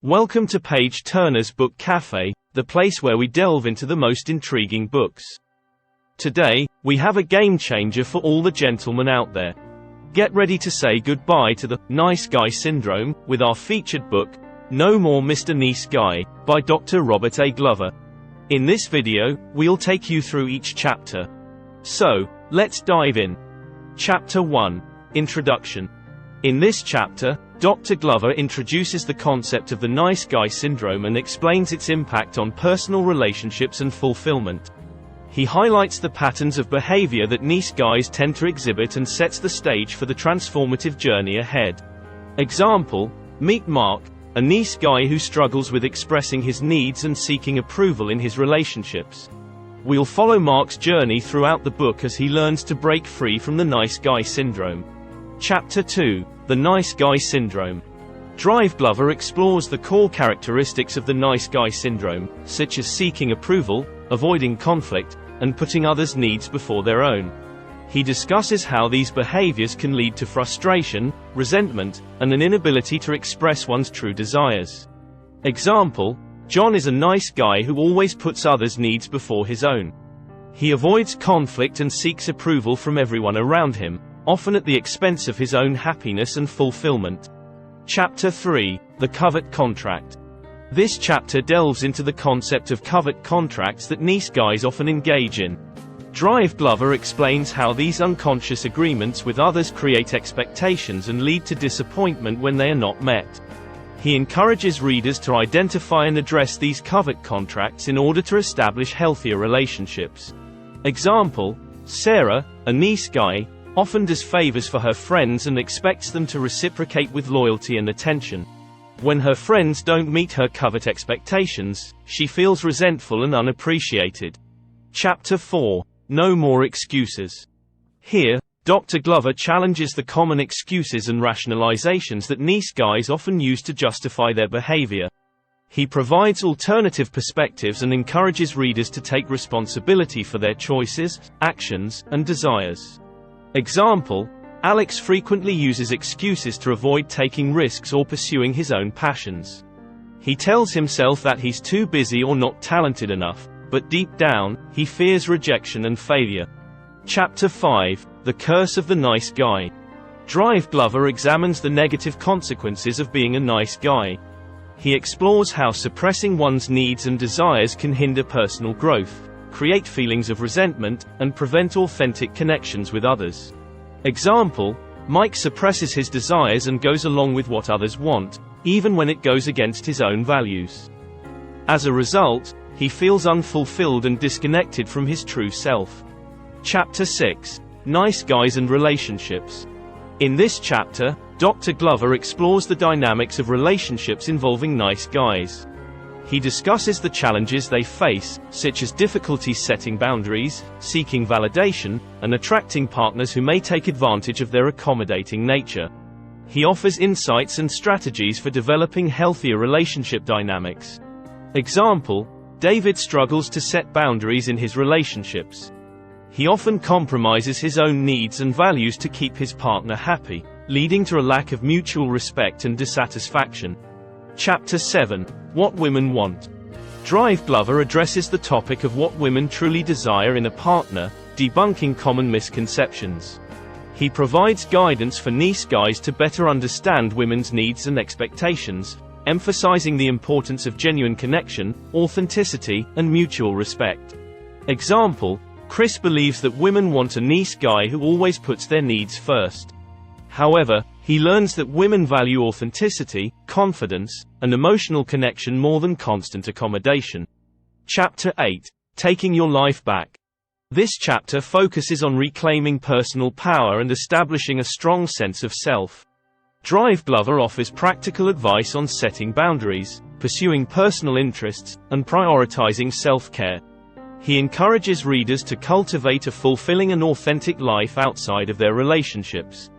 Welcome to Page Turner's Book Cafe, the place where we delve into the most intriguing books. Today, we have a game changer for all the gentlemen out there. Get ready to say goodbye to the nice guy syndrome with our featured book, No More Mr. Nice Guy, by Dr. Robert A. Glover. In this video, we'll take you through each chapter. So, let's dive in. Chapter 1. Introduction. In this chapter, Dr. Glover introduces the concept of the nice guy syndrome and explains its impact on personal relationships and fulfillment. He highlights the patterns of behavior that nice guys tend to exhibit and sets the stage for the transformative journey ahead. Example: meet Mark, a nice guy who struggles with expressing his needs and seeking approval in his relationships. We'll follow Mark's journey throughout the book as he learns to break free from the nice guy syndrome. Chapter 2. The Nice Guy Syndrome. Glover explores the core characteristics of the nice guy syndrome, such as seeking approval, avoiding conflict, and putting others' needs before their own. He discusses how these behaviors can lead to frustration, resentment, and an inability to express one's true desires. Example: John is a nice guy who always puts others' needs before his own. He avoids conflict and seeks approval from everyone around him, often at the expense of his own happiness and fulfillment. Chapter 3. The Covert Contract. This chapter delves into the concept of covert contracts that nice guys often engage in. Glover explains how these unconscious agreements with others create expectations and lead to disappointment when they are not met. He encourages readers to identify and address these covert contracts in order to establish healthier relationships. Example: Sarah, a nice guy, often does favors for her friends and expects them to reciprocate with loyalty and attention. When her friends don't meet her covert expectations, she feels resentful and unappreciated. Chapter 4. No More Excuses. Here, Dr. Glover challenges the common excuses and rationalizations that nice guys often use to justify their behavior. He provides alternative perspectives and encourages readers to take responsibility for their choices, actions, and desires. Example: Alex frequently uses excuses to avoid taking risks or pursuing his own passions. He tells himself that he's too busy or not talented enough, but deep down, he fears rejection and failure. Chapter 5. The Curse of the Nice Guy. Glover examines the negative consequences of being a nice guy. He explores how suppressing one's needs and desires can hinder personal growth, create feelings of resentment, and prevent authentic connections with others. Example: Mike suppresses his desires and goes along with what others want, even when it goes against his own values. As a result, he feels unfulfilled and disconnected from his true self. Chapter 6. Nice Guys and Relationships. In this chapter, Dr. Glover explores the dynamics of relationships involving nice guys. He discusses the challenges they face, such as difficulties setting boundaries, seeking validation, and attracting partners who may take advantage of their accommodating nature. He offers insights and strategies for developing healthier relationship dynamics. Example: David struggles to set boundaries in his relationships. He often compromises his own needs and values to keep his partner happy, leading to a lack of mutual respect and dissatisfaction. Chapter 7. What Women Want. Glover addresses the topic of what women truly desire in a partner, debunking common misconceptions. He provides guidance for nice guys to better understand women's needs and expectations, emphasizing the importance of genuine connection, authenticity, and mutual respect. Example: Chris believes that women want a nice guy who always puts their needs first. However, he learns that women value authenticity, confidence, and emotional connection more than constant accommodation. Chapter 8. Taking Your Life Back. This chapter focuses on reclaiming personal power and establishing a strong sense of self. Glover offers practical advice on setting boundaries, pursuing personal interests, and prioritizing self-care. He encourages readers to cultivate a fulfilling and authentic life outside of their relationships.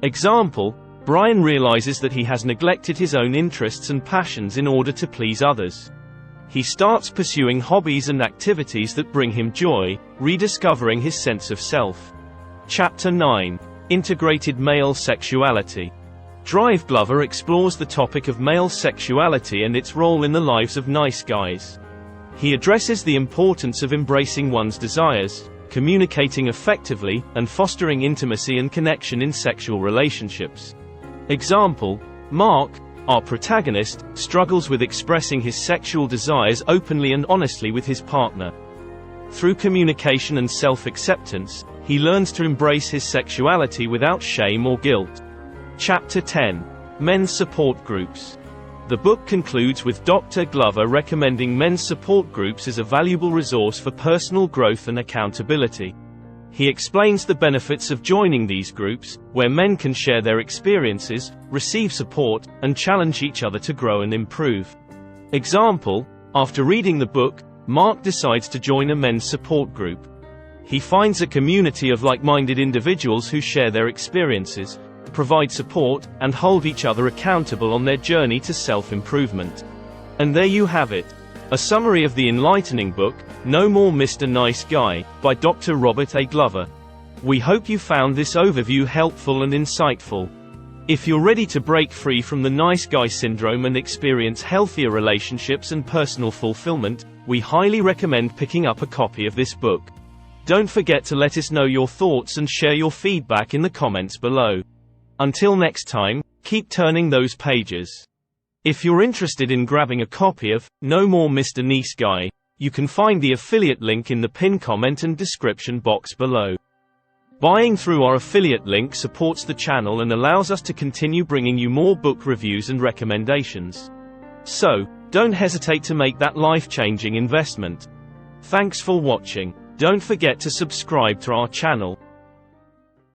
Example: Brian realizes that he has neglected his own interests and passions in order to please others. He starts pursuing hobbies and activities that bring him joy, rediscovering his sense of self. Chapter 9. Integrated Male Sexuality. Drive Glover explores the topic of male sexuality and its role in the lives of nice guys. He addresses the importance of embracing one's desires, communicating effectively, and fostering intimacy and connection in sexual relationships. Example: Mark, our protagonist, struggles with expressing his sexual desires openly and honestly with his partner. Through communication and self-acceptance, he learns to embrace his sexuality without shame or guilt. Chapter 10. Men's Support Groups. The book concludes with Dr. Glover recommending men's support groups as a valuable resource for personal growth and accountability. He explains the benefits of joining these groups, where men can share their experiences, receive support, and challenge each other to grow and improve. Example: after reading the book, Mark decides to join a men's support group. He finds a community of like-minded individuals who share their experiences, provide support, and hold each other accountable on their journey to self-improvement. And there you have it. A summary of the enlightening book, No More Mr. Nice Guy, by Dr. Robert A. Glover. We hope you found this overview helpful and insightful. If you're ready to break free from the nice guy syndrome and experience healthier relationships and personal fulfillment, we highly recommend picking up a copy of this book. Don't forget to let us know your thoughts and share your feedback in the comments below. Until next time, keep turning those pages. If you're interested in grabbing a copy of No More Mr. Nice Guy, you can find the affiliate link in the pinned comment and description box below. Buying through our affiliate link supports the channel and allows us to continue bringing you more book reviews and recommendations. So, don't hesitate to make that life-changing investment. Thanks for watching. Don't forget to subscribe to our channel.